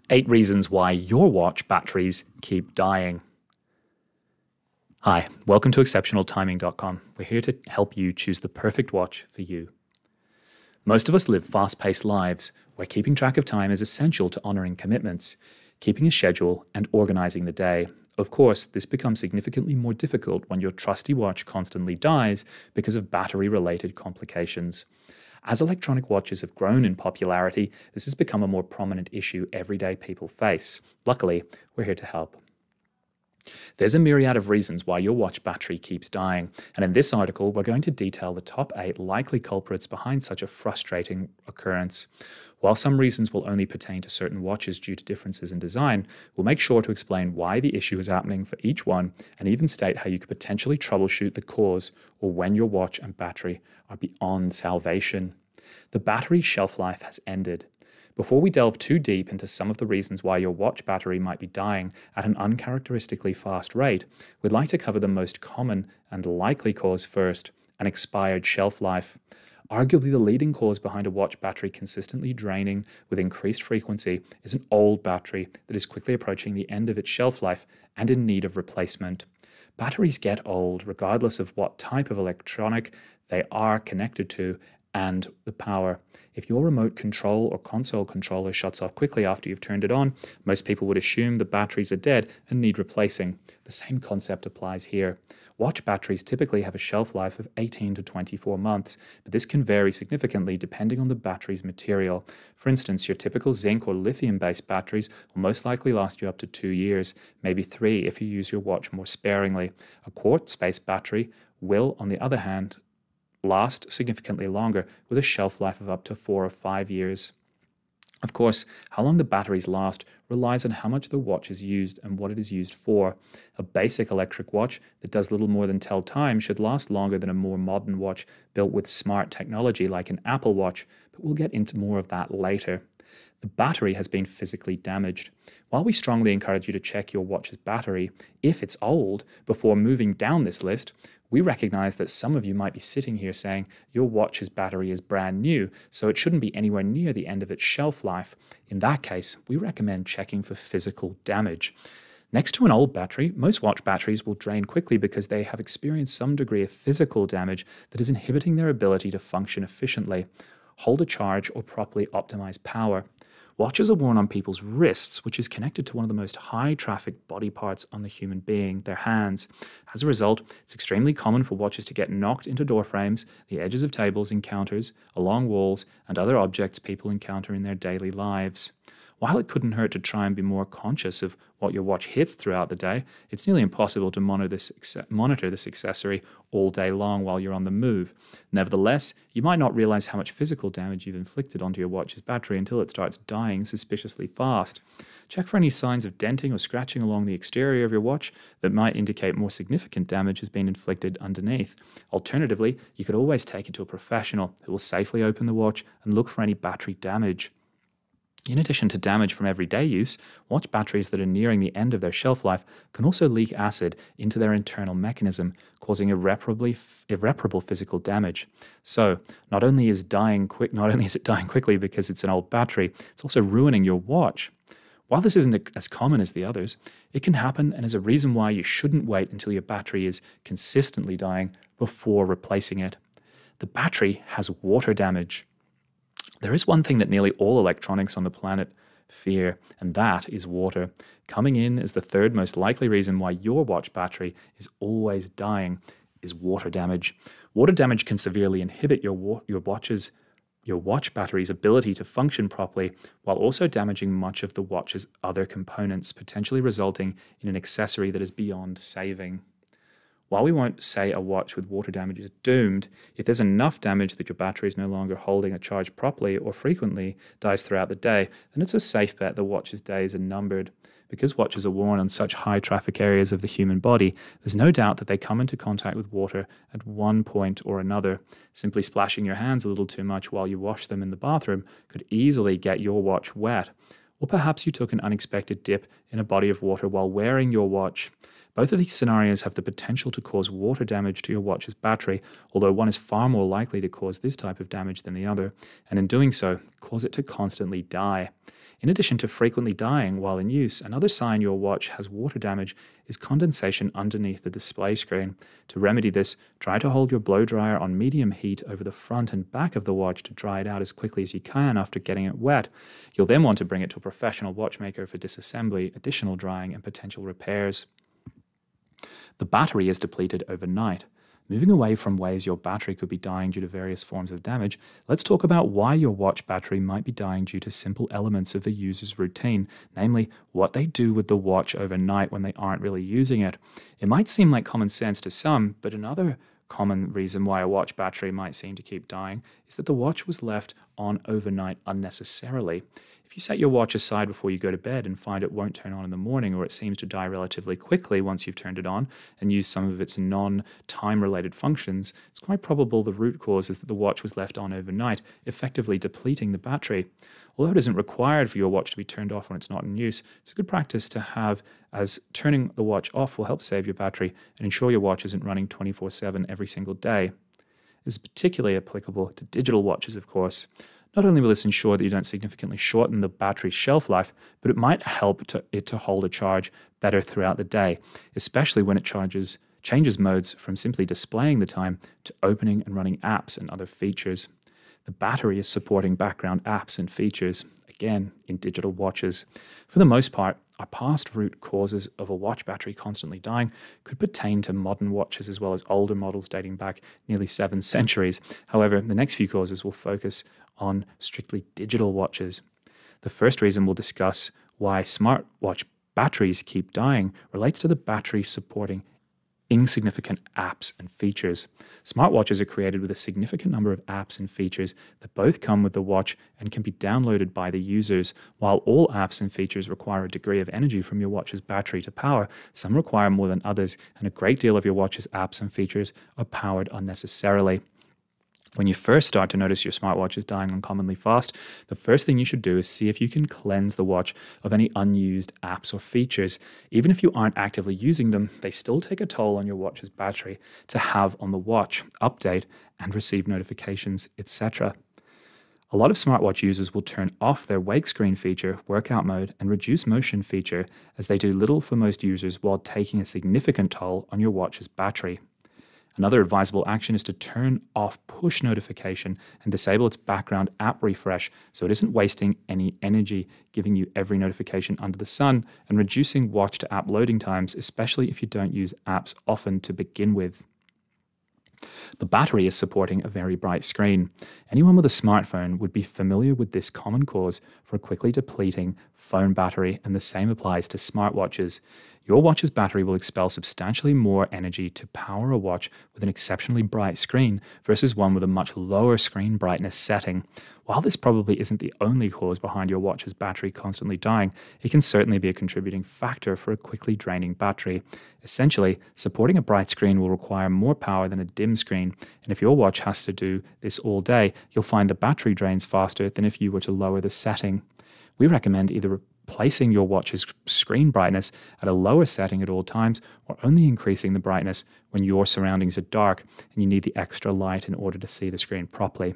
8 reasons why your watch batteries keep dying. Hi, welcome to exceptionaltiming.com. We're here to help you choose the perfect watch for you. Most of us live fast-paced lives where keeping track of time is essential to honoring commitments, keeping a schedule, and organizing the day. Of course, this becomes significantly more difficult when your trusty watch constantly dies because of battery-related complications. As electronic watches have grown in popularity, this has become a more prominent issue everyday people face. Luckily, we're here to help. There's a myriad of reasons why your watch battery keeps dying, and in this article, we're going to detail the top 8 likely culprits behind such a frustrating occurrence. While some reasons will only pertain to certain watches due to differences in design, we'll make sure to explain why the issue is happening for each one, and even state how you could potentially troubleshoot the cause or when your watch and battery are beyond salvation. The battery shelf life has ended. Before we delve too deep into some of the reasons why your watch battery might be dying at an uncharacteristically fast rate, we'd like to cover the most common and likely cause first, an expired shelf life. Arguably the leading cause behind a watch battery consistently draining with increased frequency is an old battery that is quickly approaching the end of its shelf life and in need of replacement. Batteries get old regardless of what type of electronic they are connected to and the power. If your remote control or console controller shuts off quickly after you've turned it on, most people would assume the batteries are dead and need replacing. The same concept applies here. Watch batteries typically have a shelf life of 18 to 24 months, but this can vary significantly depending on the battery's material. For instance, your typical zinc or lithium-based batteries will most likely last you up to 2 years, maybe 3 if you use your watch more sparingly. A quartz-based battery will, on the other hand, last significantly longer with a shelf life of up to 4 or 5 years. Of course, how long the batteries last relies on how much the watch is used and what it is used for. A basic electric watch that does little more than tell time should last longer than a more modern watch built with smart technology like an Apple Watch, but we'll get into more of that later. The battery has been physically damaged. While we strongly encourage you to check your watch's battery, if it's old, before moving down this list, we recognize that some of you might be sitting here saying your watch's battery is brand new, so it shouldn't be anywhere near the end of its shelf life. In that case, we recommend checking for physical damage. Next to an old battery, most watch batteries will drain quickly because they have experienced some degree of physical damage that is inhibiting their ability to function efficiently, hold a charge, or properly optimize power. Watches are worn on people's wrists, which is connected to one of the most high-traffic body parts on the human being, their hands. As a result, it's extremely common for watches to get knocked into door frames, the edges of tables and counters, along walls, and other objects people encounter in their daily lives. While it couldn't hurt to try and be more conscious of what your watch hits throughout the day, it's nearly impossible to monitor this accessory all day long while you're on the move. Nevertheless, you might not realize how much physical damage you've inflicted onto your watch's battery until it starts dying suspiciously fast. Check for any signs of denting or scratching along the exterior of your watch that might indicate more significant damage has been inflicted underneath. Alternatively, you could always take it to a professional who will safely open the watch and look for any battery damage. In addition to damage from everyday use, watch batteries that are nearing the end of their shelf life can also leak acid into their internal mechanism, causing irreparable physical damage. So, not only is it dying quickly because it's an old battery, it's also ruining your watch. While this isn't as common as the others, it can happen and is a reason why you shouldn't wait until your battery is consistently dying before replacing it. The battery has water damage. There is one thing that nearly all electronics on the planet fear, and that is water. Coming in as the third most likely reason why your watch battery is always dying is water damage. Water damage can severely inhibit your watch battery's ability to function properly, while also damaging much of the watch's other components, potentially resulting in an accessory that is beyond saving. While we won't say a watch with water damage is doomed, if there's enough damage that your battery is no longer holding a charge properly or frequently dies throughout the day, then it's a safe bet the watch's days are numbered. Because watches are worn on such high traffic areas of the human body, there's no doubt that they come into contact with water at one point or another. Simply splashing your hands a little too much while you wash them in the bathroom could easily get your watch wet. Or perhaps you took an unexpected dip in a body of water while wearing your watch. Both of these scenarios have the potential to cause water damage to your watch's battery, although one is far more likely to cause this type of damage than the other, and in doing so, cause it to constantly die. In addition to frequently dying while in use, another sign your watch has water damage is condensation underneath the display screen. To remedy this, try to hold your blow dryer on medium heat over the front and back of the watch to dry it out as quickly as you can after getting it wet. You'll then want to bring it to a professional watchmaker for disassembly, additional drying, and potential repairs. The battery is depleted overnight. Moving away from ways your battery could be dying due to various forms of damage, let's talk about why your watch battery might be dying due to simple elements of the user's routine, namely what they do with the watch overnight when they aren't really using it. It might seem like common sense to some, but another common reason why a watch battery might seem to keep dying is that the watch was left on overnight unnecessarily. If you set your watch aside before you go to bed and find it won't turn on in the morning, or it seems to die relatively quickly once you've turned it on and used some of its non-time related functions, it's quite probable the root cause is that the watch was left on overnight, effectively depleting the battery. Although it isn't required for your watch to be turned off when it's not in use, it's a good practice to have, as turning the watch off will help save your battery and ensure your watch isn't running 24/7 every single day. This is particularly applicable to digital watches, of course. Not only will this ensure that you don't significantly shorten the battery's shelf life, but it might help it to hold a charge better throughout the day, especially when it changes modes from simply displaying the time to opening and running apps and other features. The battery is supporting background apps and features, again, in digital watches. For the most part, our past root causes of a watch battery constantly dying could pertain to modern watches as well as older models dating back nearly 7 centuries. However, the next few causes will focus on strictly digital watches. The first reason we'll discuss why smartwatch batteries keep dying relates to the battery supporting insignificant apps and features. Smartwatches are created with a significant number of apps and features that both come with the watch and can be downloaded by the users. While all apps and features require a degree of energy from your watch's battery to power, some require more than others, and a great deal of your watch's apps and features are powered unnecessarily. When you first start to notice your smartwatch is dying uncommonly fast, the first thing you should do is see if you can cleanse the watch of any unused apps or features. Even if you aren't actively using them, they still take a toll on your watch's battery to have on the watch, update, and receive notifications, etc. A lot of smartwatch users will turn off their wake screen feature, workout mode, and reduce motion feature, as they do little for most users while taking a significant toll on your watch's battery. Another advisable action is to turn off push notification and disable its background app refresh so it isn't wasting any energy giving you every notification under the sun, and reducing watch to app loading times, especially if you don't use apps often to begin with. The battery is supporting a very bright screen. Anyone with a smartphone would be familiar with this common cause for a quickly depleting phone battery, and the same applies to smartwatches. Your watch's battery will expel substantially more energy to power a watch with an exceptionally bright screen versus one with a much lower screen brightness setting. While this probably isn't the only cause behind your watch's battery constantly dying, it can certainly be a contributing factor for a quickly draining battery. Essentially, supporting a bright screen will require more power than a dim screen, and if your watch has to do this all day, you'll find the battery drains faster than if you were to lower the setting. We recommend either replacing your watch's screen brightness at a lower setting at all times, or only increasing the brightness when your surroundings are dark and you need the extra light in order to see the screen properly.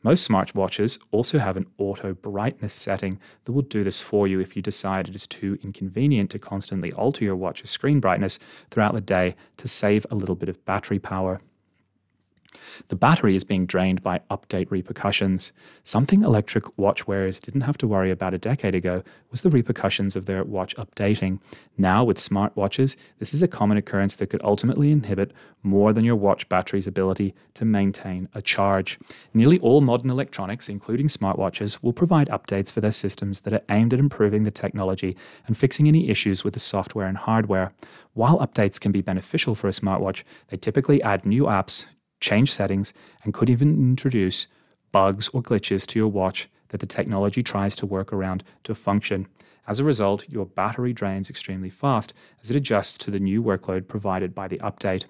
Most smartwatches also have an auto brightness setting that will do this for you if you decide it is too inconvenient to constantly alter your watch's screen brightness throughout the day to save a little bit of battery power. The battery is being drained by update repercussions. Something electric watch wearers didn't have to worry about a decade ago was the repercussions of their watch updating. Now, with smartwatches, this is a common occurrence that could ultimately inhibit more than your watch battery's ability to maintain a charge. Nearly all modern electronics, including smartwatches, will provide updates for their systems that are aimed at improving the technology and fixing any issues with the software and hardware. While updates can be beneficial for a smartwatch, they typically add new apps, change settings, and could even introduce bugs or glitches to your watch that the technology tries to work around to function. As a result, your battery drains extremely fast as it adjusts to the new workload provided by the update.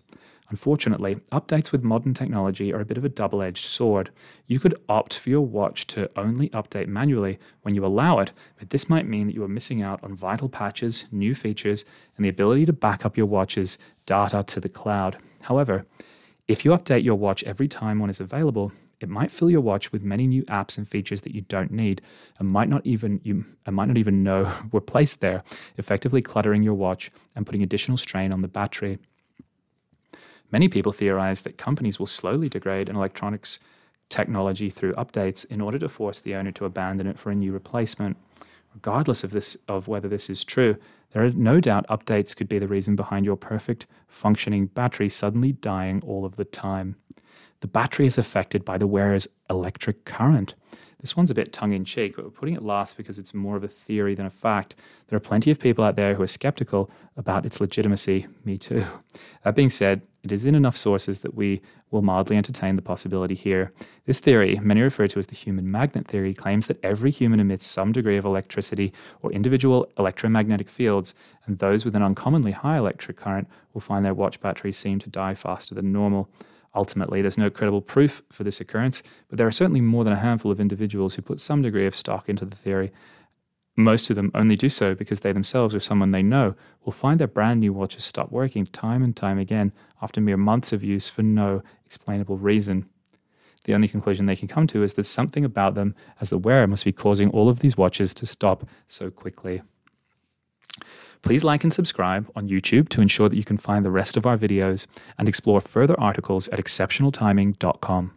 Unfortunately, updates with modern technology are a bit of a double-edged sword. You could opt for your watch to only update manually when you allow it, but this might mean that you are missing out on vital patches, new features, and the ability to back up your watch's data to the cloud. However, if you update your watch every time one is available, it might fill your watch with many new apps and features that you don't need and might not even know were placed there, effectively cluttering your watch and putting additional strain on the battery. Many people theorize that companies will slowly degrade an electronics technology through updates in order to force the owner to abandon it for a new replacement. Regardless of whether this is true, there are no doubt updates could be the reason behind your perfect functioning battery suddenly dying all of the time. The battery is affected by the wearer's electric current. This one's a bit tongue-in-cheek, but we're putting it last because it's more of a theory than a fact. There are plenty of people out there who are skeptical about its legitimacy. Me too. That being said, it is in enough sources that we will mildly entertain the possibility here. This theory, many refer to as the human magnet theory, claims that every human emits some degree of electricity or individual electromagnetic fields, and those with an uncommonly high electric current will find their watch batteries seem to die faster than normal. Ultimately, there's no credible proof for this occurrence, but there are certainly more than a handful of individuals who put some degree of stock into the theory. Most of them only do so because they themselves or someone they know will find their brand new watches stop working time and time again after mere months of use for no explainable reason. The only conclusion they can come to is there's something about them as the wearer must be causing all of these watches to stop so quickly. Please like and subscribe on YouTube to ensure that you can find the rest of our videos and explore further articles at exceptionaltiming.com.